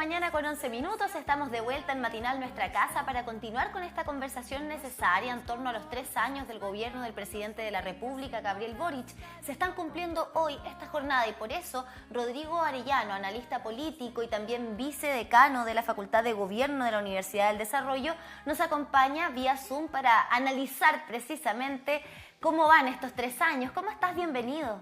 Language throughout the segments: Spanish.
mañana con 11 minutos. Estamos de vuelta en Matinal Nuestra Casa para continuar con esta conversación necesaria en torno a los 3 años del gobierno del presidente de la República, Gabriel Boric. Se están cumpliendo hoy esta jornada y por eso Rodrigo Arellano, analista político y también vicedecano de la Facultad de Gobierno de la Universidad del Desarrollo, nos acompaña vía Zoom para analizar precisamente cómo van estos 3 años. ¿Cómo estás? Bienvenido.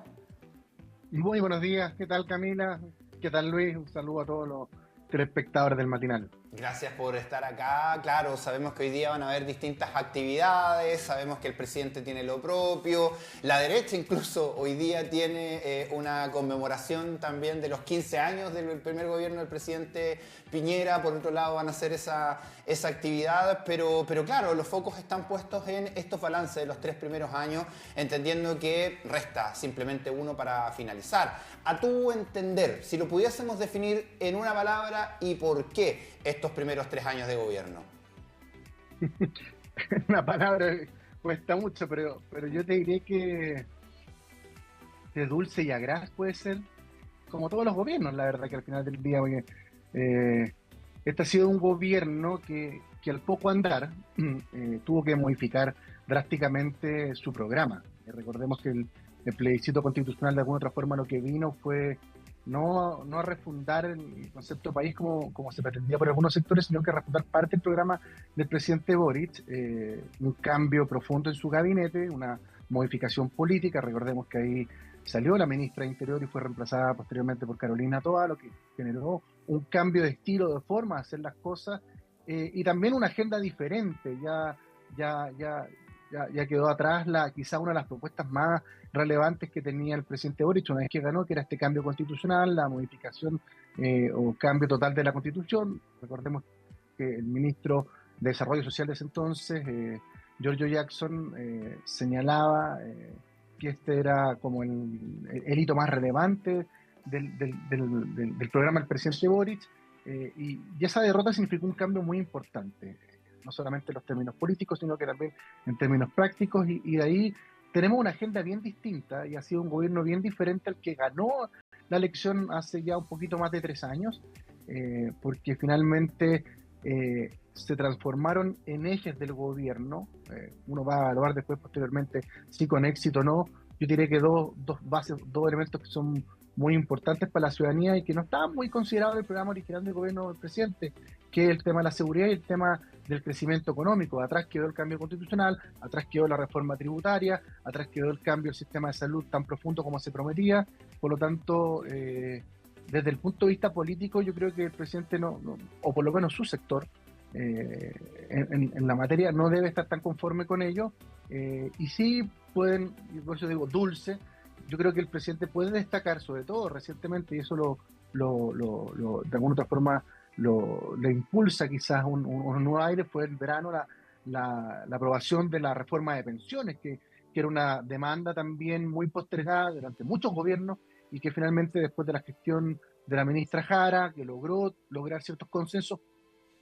Muy buenos días. ¿Qué tal, Camila? ¿Qué tal, Luis? Un saludo a todos los telespectadores del matinal. Gracias por estar acá. Claro, sabemos que hoy día van a haber distintas actividades, sabemos que el presidente tiene lo propio, la derecha incluso hoy día tiene una conmemoración también de los 15 años del primer gobierno del presidente Piñera. Por otro lado van a hacer esa actividad, pero claro, los focos están puestos en estos balances de los 3 primeros años, entendiendo que resta simplemente uno para finalizar. A tu entender, si lo pudiésemos definir en una palabra y por qué estos primeros 3 años de gobierno. Una palabra cuesta mucho, pero yo te diré que de dulce y agraz puede ser, como todos los gobiernos, la verdad, que al final del día, este ha sido un gobierno que al poco andar tuvo que modificar drásticamente su programa. Recordemos que el plebiscito constitucional de alguna otra forma lo que vino fue no a refundar el concepto de país como se pretendía por algunos sectores, sino que a refundar parte del programa del presidente Boric, un cambio profundo en su gabinete, una modificación política. Recordemos que ahí salió la ministra de Interior y fue reemplazada posteriormente por Carolina Toa, lo que generó un cambio de estilo, de forma de hacer las cosas, y también una agenda diferente. Ya quedó atrás quizá una de las propuestas más relevantes que tenía el presidente Boric una vez que ganó, que era este cambio constitucional, la modificación o cambio total de la Constitución. Recordemos que el ministro de Desarrollo Social de ese entonces, Giorgio Jackson, señalaba que este era como el hito más relevante del programa del presidente Boric, y esa derrota significó un cambio muy importante, no solamente en los términos políticos, sino que también en términos prácticos, y de ahí tenemos una agenda bien distinta, y ha sido un gobierno bien diferente al que ganó la elección hace ya un poquito más de 3 años, porque finalmente se transformaron en ejes del gobierno. Uno va a evaluar después, posteriormente, si con éxito o no. Yo diré que dos elementos que son muy importantes para la ciudadanía y que no estaban muy considerados en el programa original del gobierno del presidente, que es el tema de la seguridad y el tema del crecimiento económico. Atrás quedó el cambio constitucional, atrás quedó la reforma tributaria, atrás quedó el cambio del sistema de salud tan profundo como se prometía. Por lo tanto, desde el punto de vista político, yo creo que el presidente o por lo menos su sector, en la materia, no debe estar tan conforme con ello, y sí pueden, y por eso digo dulce, yo creo que el presidente puede destacar, sobre todo recientemente, y eso de alguna otra forma le impulsa quizás un nuevo aire, fue el verano la aprobación de la reforma de pensiones, que era una demanda también muy postergada durante muchos gobiernos, y que finalmente, después de la gestión de la ministra Jara, que logró lograr ciertos consensos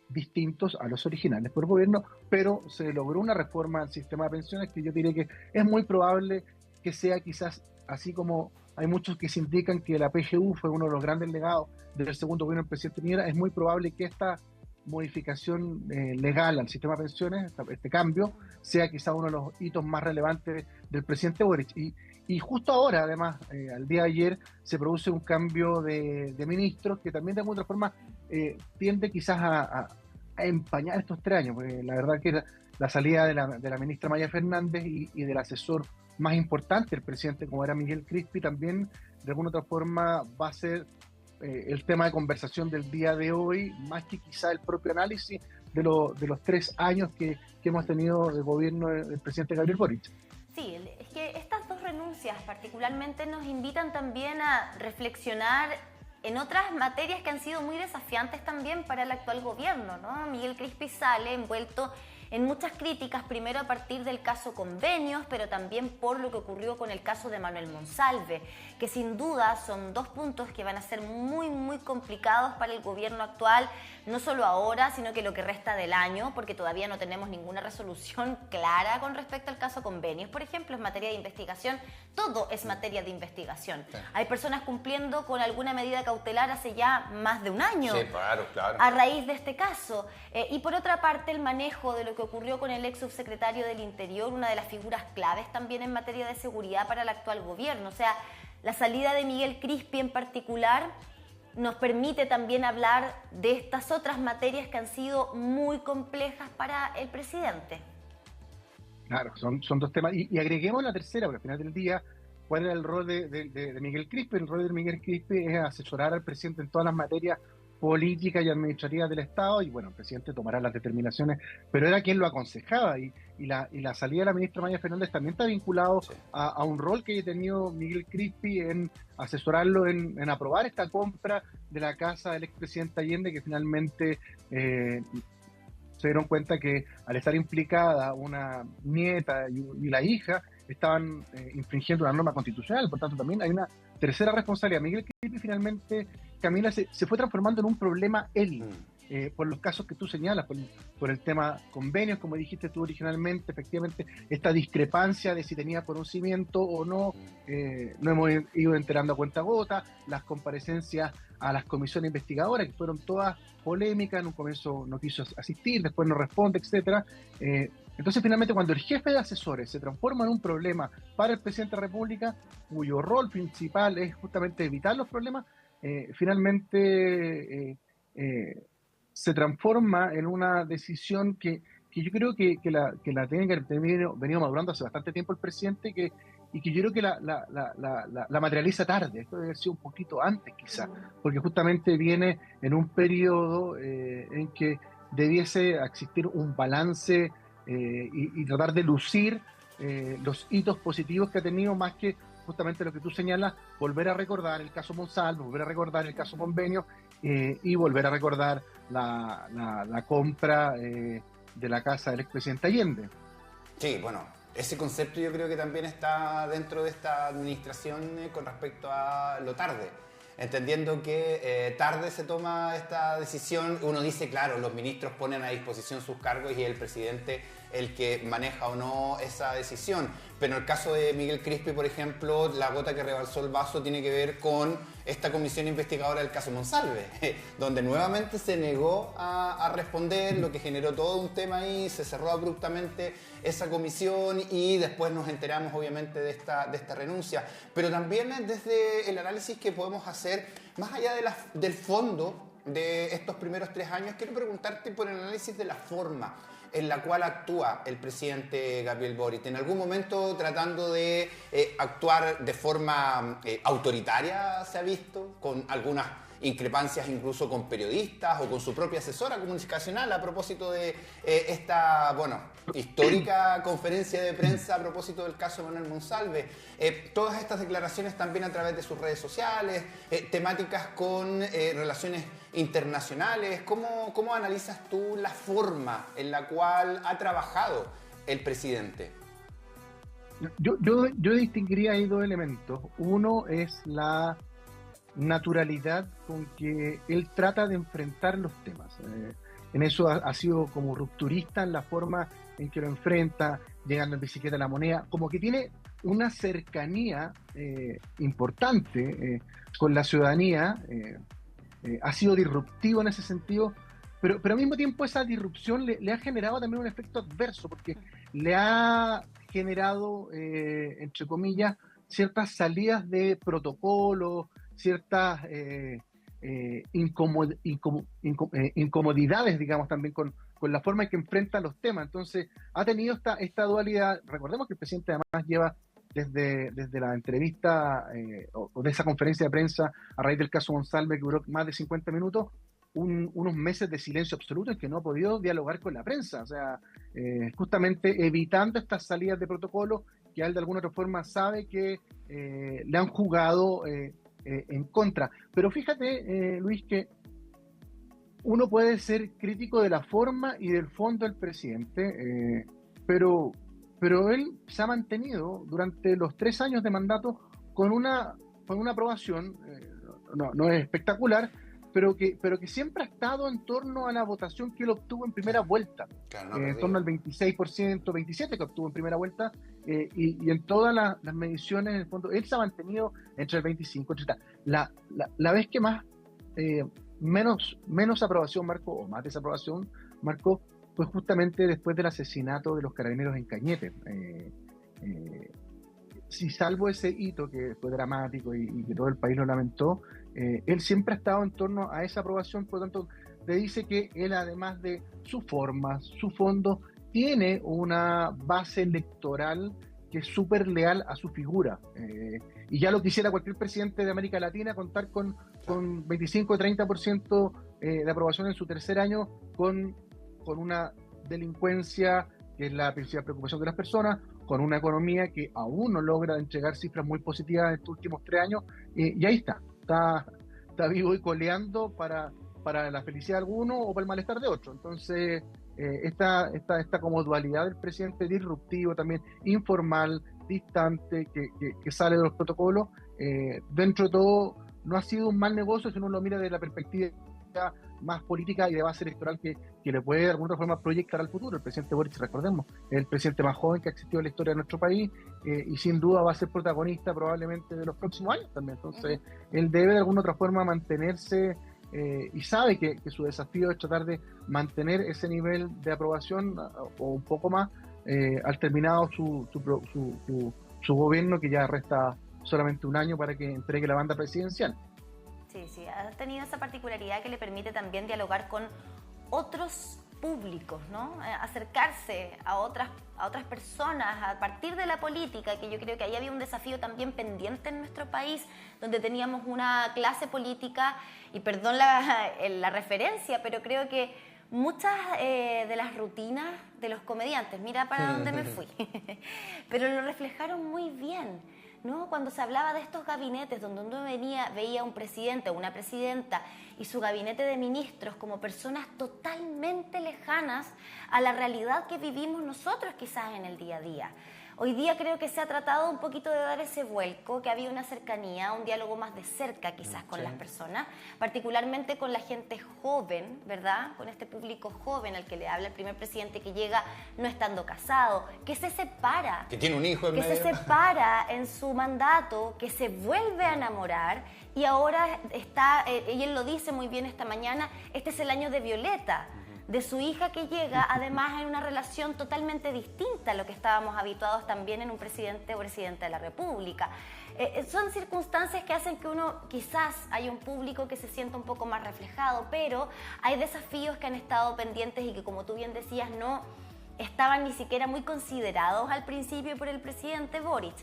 distintos a los originales por el gobierno, pero se logró una reforma al sistema de pensiones que yo diría que es muy probable que sea, quizás, así como hay muchos que se indican que la PGU fue uno de los grandes legados del segundo gobierno del presidente Piñera, es muy probable que esta modificación legal al sistema de pensiones, este cambio, sea quizás uno de los hitos más relevantes del presidente Boric. Y justo ahora, además, al día de ayer, se produce un cambio de ministros que también de alguna forma tiende quizás a empañar estos 3 años, porque la verdad que la salida de la ministra Maya Fernández y del asesor más importante del presidente, como era Miguel Crispi, también de alguna otra forma va a ser el tema de conversación del día de hoy, más que quizá el propio análisis de los 3 años que hemos tenido de gobierno del presidente Gabriel Boric. Sí, es que estas 2 renuncias particularmente nos invitan también a reflexionar en otras materias que han sido muy desafiantes también para el actual gobierno, ¿no? Miguel Crispi sale envuelto en muchas críticas, primero a partir del caso Convenios, pero también por lo que ocurrió con el caso de Manuel Monsalve, que sin duda son dos puntos que van a ser muy, muy complicados para el gobierno actual, no solo ahora, sino que lo que resta del año, porque todavía no tenemos ninguna resolución clara con respecto al caso Convenios. Por ejemplo, en materia de investigación, todo es materia de investigación. Sí. Hay personas cumpliendo con alguna medida cautelar hace ya más de un año, sí, claro. A raíz de este caso. Y por otra parte, el manejo de lo que ocurrió con el ex subsecretario del Interior, una de las figuras claves también en materia de seguridad para el actual gobierno. O sea, la salida de Miguel Crispi en particular nos permite también hablar de estas otras materias que han sido muy complejas para el presidente. Claro, son dos temas. Y agreguemos la tercera, porque al final del día, ¿cuál era el rol de Miguel Crispi? El rol de Miguel Crispi es asesorar al presidente en todas las materias políticas y administrativas del Estado, y bueno, el presidente tomará las determinaciones, pero era quien lo aconsejaba, y la salida de la ministra Maya Fernández también está vinculado a un rol que haya tenido Miguel Crispi en asesorarlo en aprobar esta compra de la casa del expresidente Allende, que finalmente se dieron cuenta que al estar implicada una nieta y la hija, estaban infringiendo una norma constitucional. Por tanto, también hay una tercera responsabilidad. Miguel Crispi finalmente, Camila, se fue transformando en un problema él, por los casos que tú señalas, por el tema Convenios, como dijiste tú originalmente, efectivamente, esta discrepancia de si tenía conocimiento o no, no hemos ido enterando a cuentagotas, las comparecencias a las comisiones investigadoras, que fueron todas polémicas, en un comienzo no quiso asistir, después no responde, etcétera. Entonces, finalmente, cuando el jefe de asesores se transforma en un problema para el presidente de la República, cuyo rol principal es justamente evitar los problemas, finalmente se transforma en una decisión que yo creo que la tiene que haber venido madurando hace bastante tiempo el presidente, y que yo creo que la materializa tarde. Esto debe haber sido un poquito antes, quizá, porque justamente viene en un periodo en que debiese existir un balance y tratar de lucir los hitos positivos que ha tenido, más que justamente lo que tú señalas, volver a recordar el caso Monsalve, volver a recordar el caso Convenio, y volver a recordar la compra de la casa del expresidente Allende. Sí, bueno, ese concepto yo creo que también está dentro de esta administración con respecto a lo tarde. Entendiendo que tarde se toma esta decisión, uno dice, claro, los ministros ponen a disposición sus cargos y el presidente el que maneja o no esa decisión. Pero en el caso de Miguel Crispi, por ejemplo, la gota que rebalsó el vaso tiene que ver con esta comisión investigadora del caso Monsalve, donde nuevamente se negó a responder, lo que generó todo un tema ahí, se cerró abruptamente esa comisión y después nos enteramos obviamente de esta renuncia. Pero también desde el análisis que podemos hacer, más allá del fondo de estos primeros 3 años, quiero preguntarte por el análisis de la forma en la cual actúa el presidente Gabriel Boric. En algún momento tratando de actuar de forma autoritaria, se ha visto, con algunas increpancias incluso con periodistas o con su propia asesora comunicacional a propósito de esta, histórica conferencia de prensa a propósito del caso de Manuel Monsalve. Todas estas declaraciones también a través de sus redes sociales, temáticas con relaciones internacionales. ¿Cómo analizas tú la forma en la cual ha trabajado el presidente? Yo distinguiría ahí 2 elementos. Uno es la naturalidad con que él trata de enfrentar los temas. En eso ha sido como rupturista en la forma en que lo enfrenta, llegando en bicicleta a La Moneda, como que tiene una cercanía importante con la ciudadanía. Ha sido disruptivo en ese sentido, pero al mismo tiempo esa disrupción le ha generado también un efecto adverso, porque le ha generado, entre comillas, ciertas salidas de protocolo, ciertas incomodidades, digamos, también con la forma en que enfrenta los temas. Entonces, ha tenido esta dualidad. Recordemos que el presidente además lleva desde la entrevista o de esa conferencia de prensa a raíz del caso Monsalve, que duró más de 50 minutos, unos meses de silencio absoluto en que no ha podido dialogar con la prensa. O sea, justamente evitando estas salidas de protocolo que él de alguna otra forma sabe que le han jugado en contra. Pero fíjate, Luis, que Uno puede ser crítico de la forma y del fondo del presidente, pero, pero él se ha mantenido durante los 3 años de mandato con una aprobación, no es espectacular, pero que siempre ha estado en torno a la votación que él obtuvo en primera vuelta, Claro, no en torno al 26%, 27% que obtuvo en primera vuelta, y en todas las mediciones, en el fondo, él se ha mantenido entre el 25%, etc. La vez que más, menos aprobación marcó, o más desaprobación marcó, fue justamente después del asesinato de los carabineros en Cañete. Si salvo ese hito que fue dramático y que todo el país lo lamentó, él siempre ha estado en torno a esa aprobación. Por lo tanto, le dice que él, además de sus formas, su fondo, tiene una base electoral que es súper leal a su figura. Y ya lo quisiera cualquier presidente de América Latina, contar con 25 o 30% de aprobación en su tercer año, con una delincuencia que es la principal preocupación de las personas, con una economía que aún no logra entregar cifras muy positivas en estos últimos 3 años, y ahí está vivo y coleando para la felicidad de algunos o para el malestar de otros. Entonces, esta como dualidad del presidente, disruptivo también, informal, distante, que sale de los protocolos, dentro de todo no ha sido un mal negocio si uno lo mira desde la perspectiva más política y de base electoral que le puede de alguna forma proyectar al futuro. El presidente Boric, recordemos, es el presidente más joven que ha existido en la historia de nuestro país, y sin duda va a ser protagonista probablemente de los próximos años también. Entonces, él debe de alguna otra forma mantenerse, y sabe que su desafío es tratar de mantener ese nivel de aprobación o un poco más, al terminado su gobierno, que ya resta solamente un año para que entregue la banda presidencial. Sí, ha tenido esa particularidad que le permite también dialogar con otros públicos, ¿no? Acercarse a otras personas a partir de la política, que yo creo que ahí había un desafío también pendiente en nuestro país, donde teníamos una clase política, y perdón la referencia, pero creo que muchas de las rutinas de los comediantes, mira para dónde me fui, pero lo reflejaron muy bien, ¿no? Cuando se hablaba de estos gabinetes donde uno veía un presidente o una presidenta y su gabinete de ministros como personas totalmente lejanas a la realidad que vivimos nosotros quizás en el día a día. Hoy día creo que se ha tratado un poquito de dar ese vuelco, que había una cercanía, un diálogo más de cerca quizás con las personas, particularmente con la gente joven, ¿verdad? Con este público joven al que le habla el primer presidente, que llega no estando casado, que se separa, que tiene un hijo en que medio, se separa en su mandato, que se vuelve a enamorar, y ahora está, y él lo dice muy bien esta mañana, este es el año de Violeta, de su hija, que llega además en una relación totalmente distinta a lo que estábamos habituados también en un presidente o presidenta de la República. Son circunstancias que hacen que uno, quizás haya un público que se sienta un poco más reflejado, pero hay desafíos que han estado pendientes y que, como tú bien decías, no estaban ni siquiera muy considerados al principio por el presidente Boric.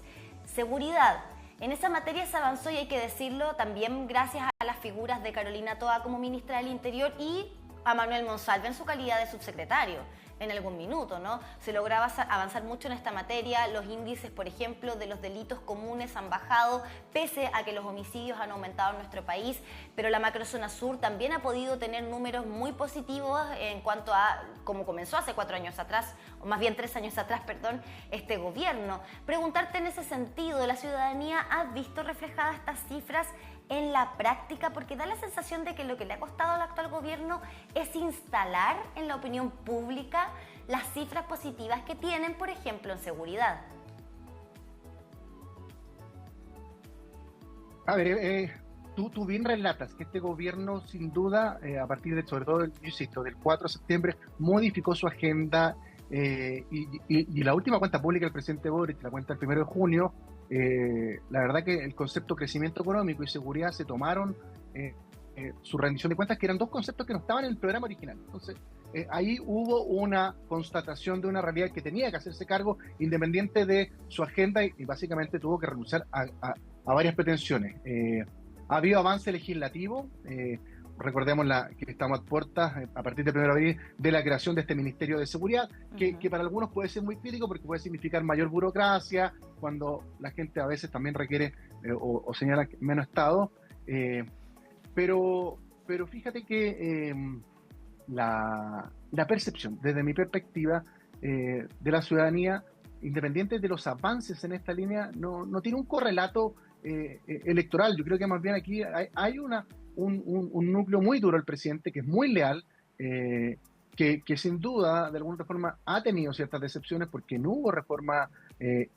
Seguridad. En esa materia se avanzó, y hay que decirlo, también gracias a las figuras de Carolina Toa como ministra del Interior y a Manuel Monsalve en su calidad de subsecretario en algún minuto, ¿no? Se lograba avanzar mucho en esta materia. Los índices, por ejemplo, de los delitos comunes han bajado, pese a que los homicidios han aumentado en nuestro país, pero la macrozona sur también ha podido tener números muy positivos en cuanto a cómo comenzó hace 4 años atrás, o más bien 3 años atrás, perdón, este gobierno. Preguntarte en ese sentido, ¿la ciudadanía ha visto reflejadas estas cifras en la práctica? Porque da la sensación de que lo que le ha costado al actual gobierno es instalar en la opinión pública las cifras positivas que tienen, por ejemplo, en seguridad. A ver, tú bien relatas que este gobierno, sin duda, a partir de, sobre todo, yo insisto, del 4 de septiembre, modificó su agenda, y la última cuenta pública del presidente Boric, la cuenta del 1 de junio, la verdad que el concepto crecimiento económico y seguridad se tomaron su rendición de cuentas, que eran dos conceptos que no estaban en el programa original. Entonces, ahí hubo una constatación de una realidad que tenía que hacerse cargo independiente de su agenda, y básicamente tuvo que renunciar a varias pretensiones. Ha habido avance legislativo. Recordemos que estamos a puertas, a partir del 1 de abril, de la creación de este Ministerio de Seguridad, que para algunos puede ser muy crítico porque puede significar mayor burocracia, cuando la gente a veces también requiere o señala menos Estado. Pero pero fíjate que la percepción, desde mi perspectiva, de la ciudadanía, independiente de los avances en esta línea, no tiene un correlato electoral. Yo creo que más bien aquí hay un núcleo muy duro del presidente, que es muy leal, que sin duda, de alguna forma, ha tenido ciertas decepciones porque no hubo reforma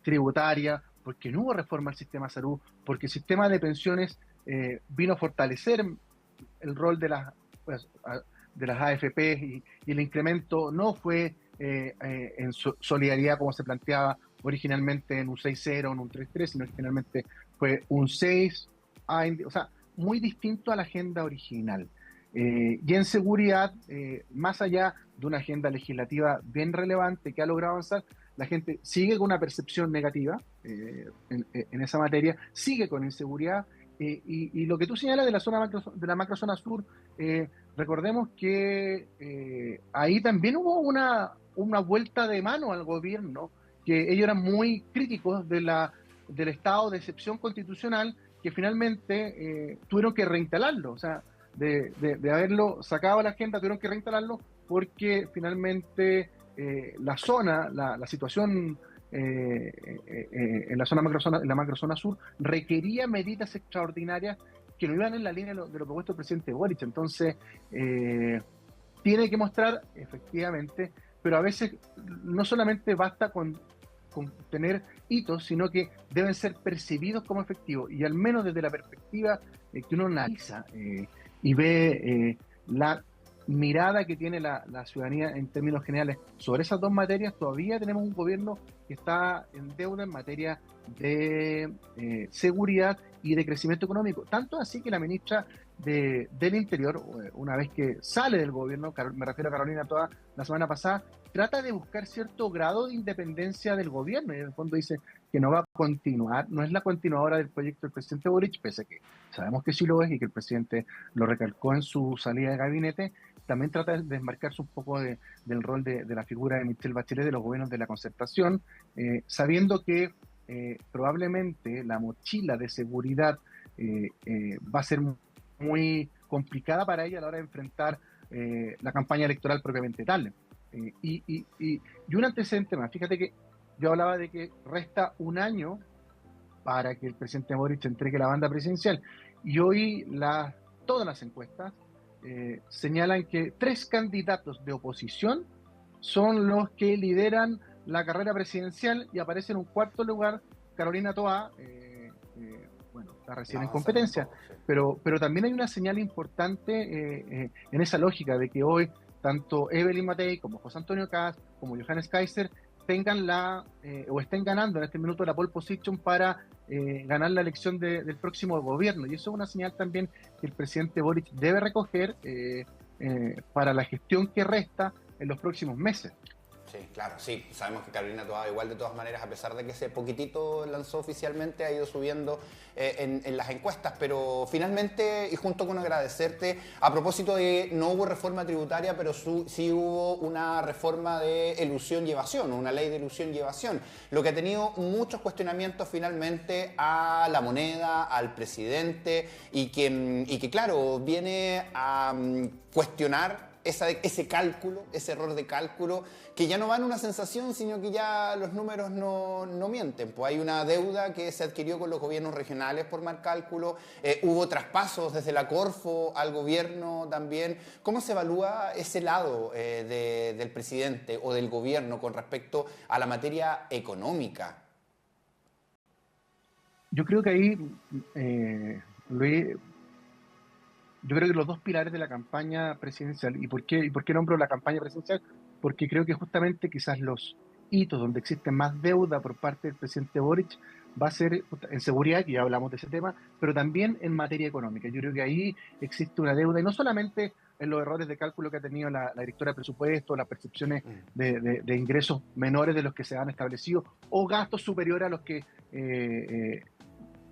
tributaria, porque no hubo reforma al sistema de salud, porque el sistema de pensiones vino a fortalecer el rol de las AFP y el incremento no fue en solidaridad como se planteaba originalmente en un 6-0, en un 3-3, sino que finalmente fue un 6, o sea, muy distinto a la agenda original. Y en seguridad, más allá de una agenda legislativa bien relevante que ha logrado avanzar, la gente sigue con una percepción negativa en esa materia, sigue con inseguridad, y lo que tú señalas de la macrozona sur, recordemos que ahí también hubo una vuelta de mano al gobierno, que ellos eran muy críticos del estado de excepción constitucional, que finalmente tuvieron que reinstalarlo, o sea, de haberlo sacado a la agenda, tuvieron que reinstalarlo porque finalmente la situación en la macrozona sur requería medidas extraordinarias que no iban en la línea de lo propuesto el presidente Boric. Entonces, tiene que mostrar, efectivamente, pero a veces no solamente basta con tener hitos, sino que deben ser percibidos como efectivos. Y al menos desde la perspectiva que uno analiza y ve la mirada que tiene la ciudadanía en términos generales sobre esas dos materias, todavía tenemos un gobierno que está en deuda en materia de seguridad y de crecimiento económico. Tanto así que la ministra del Interior, una vez que sale del gobierno, me refiero a Carolina Toa, la semana pasada, trata de buscar cierto grado de independencia del gobierno, y en el fondo dice que no va a continuar, no es la continuadora del proyecto del presidente Boric, pese a que sabemos que sí lo es y que el presidente lo recalcó en su salida de gabinete. También trata de desmarcarse un poco del rol de la figura de Michelle Bachelet de los gobiernos de la concertación, sabiendo que probablemente la mochila de seguridad va a ser muy complicada para ella a la hora de enfrentar la campaña electoral propiamente tal. Y un antecedente más, fíjate que yo hablaba de que resta un año para que el presidente Boric entregue la banda presidencial, y hoy todas las encuestas señalan que 3 candidatos de oposición son los que lideran la carrera presidencial, y aparece en un cuarto lugar Carolina Toa, bueno, está recién en competencia, pero también hay una señal importante en esa lógica de que hoy tanto Evelyn Matei como José Antonio Kast como Johannes Kaiser tengan o estén ganando en este minuto la pole position para ganar la elección del próximo gobierno, y eso es una señal también que el presidente Boric debe recoger para la gestión que resta en los próximos meses. Sí, claro, sí. Sabemos que Carolina Toa, igual de todas maneras, a pesar de que ese poquitito lanzó oficialmente, ha ido subiendo en las encuestas, pero finalmente, y junto con agradecerte, a propósito de no hubo reforma tributaria, pero sí hubo una reforma de elusión y evasión, una ley de elusión y evasión, lo que ha tenido muchos cuestionamientos finalmente a la moneda, al presidente, y que claro, viene a cuestionar ese cálculo, ese error de cálculo, que ya no va en una sensación, sino que ya los números no mienten. Pues hay una deuda que se adquirió con los gobiernos regionales por mal cálculo, hubo traspasos desde la Corfo al gobierno también. ¿Cómo se evalúa ese lado del presidente o del gobierno con respecto a la materia económica? Yo creo que ahí, Luis, yo creo que los dos pilares de la campaña presidencial, ¿y por qué nombro la campaña presidencial? Porque creo que justamente quizás los hitos donde existe más deuda por parte del presidente Boric va a ser en seguridad, que ya hablamos de ese tema, pero también en materia económica. Yo creo que ahí existe una deuda, y no solamente en los errores de cálculo que ha tenido la directora de presupuesto, las percepciones de ingresos menores de los que se han establecido, o gastos superiores a los que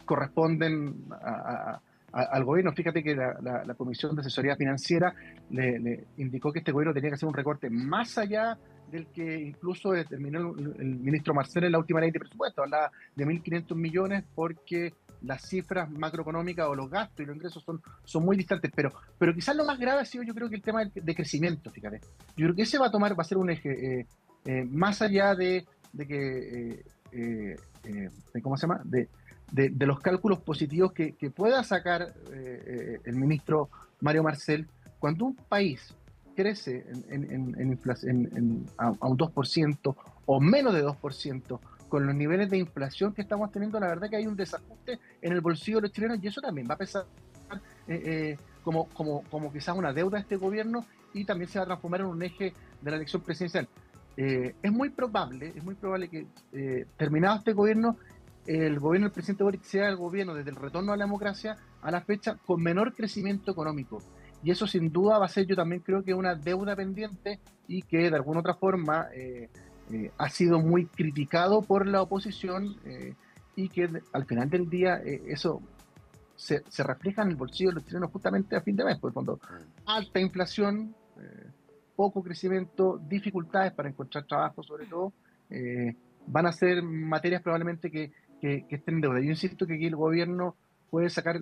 corresponden al gobierno. Fíjate que la Comisión de Asesoría Financiera le indicó que este gobierno tenía que hacer un recorte más allá del que incluso determinó el ministro Marcel en la última ley de presupuesto. Hablaba de 1.500 millones porque las cifras macroeconómicas o los gastos y los ingresos son muy distantes, pero quizás lo más grave ha sido, yo creo, que el tema de crecimiento, fíjate. Yo creo que ese va a ser un eje, más allá de que, ¿cómo se llama? De los cálculos positivos que pueda sacar el ministro Mario Marcel. Cuando un país crece a un 2% o menos de 2%, con los niveles de inflación que estamos teniendo, la verdad que hay un desajuste en el bolsillo de los chilenos, y eso también va a pesar como quizás una deuda a este gobierno, y también se va a transformar en un eje de la elección presidencial. Es muy probable que terminado este gobierno, el gobierno del presidente Boric sea el gobierno desde el retorno a la democracia a la fecha con menor crecimiento económico. Y eso sin duda va a ser, yo también creo, que una deuda pendiente, y que de alguna otra forma ha sido muy criticado por la oposición, y que al final del día eso se refleja en el bolsillo de los chilenos justamente a fin de mes, porque cuando alta inflación, poco crecimiento, dificultades para encontrar trabajo sobre todo, van a ser materias probablemente que estén en deuda. Yo insisto que aquí el gobierno puede sacar,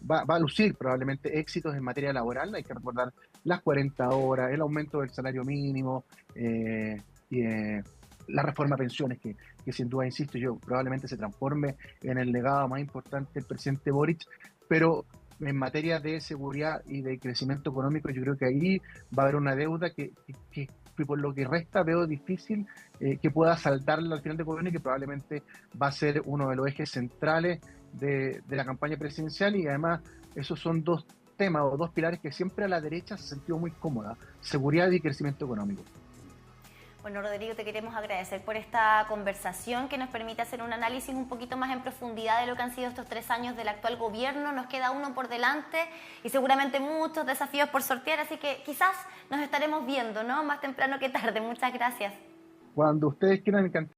va a lucir probablemente éxitos en materia laboral. Hay que recordar las 40 horas, el aumento del salario mínimo, la reforma a pensiones, que sin duda, insisto yo, probablemente se transforme en el legado más importante del presidente Boric, pero en materia de seguridad y de crecimiento económico, yo creo que ahí va a haber una deuda que por lo que resta veo difícil que pueda saltarla al final del gobierno, y que probablemente va a ser uno de los ejes centrales de la campaña presidencial. Y además esos son dos temas o dos pilares que siempre a la derecha se ha sentido muy cómoda: seguridad y crecimiento económico. Bueno, Rodrigo, te queremos agradecer por esta conversación que nos permite hacer un análisis un poquito más en profundidad de lo que han sido estos 3 años del actual gobierno. Nos queda uno por delante y seguramente muchos desafíos por sortear, así que quizás nos estaremos viendo, ¿no? Más temprano que tarde. Muchas gracias. Cuando ustedes quieran, encantado.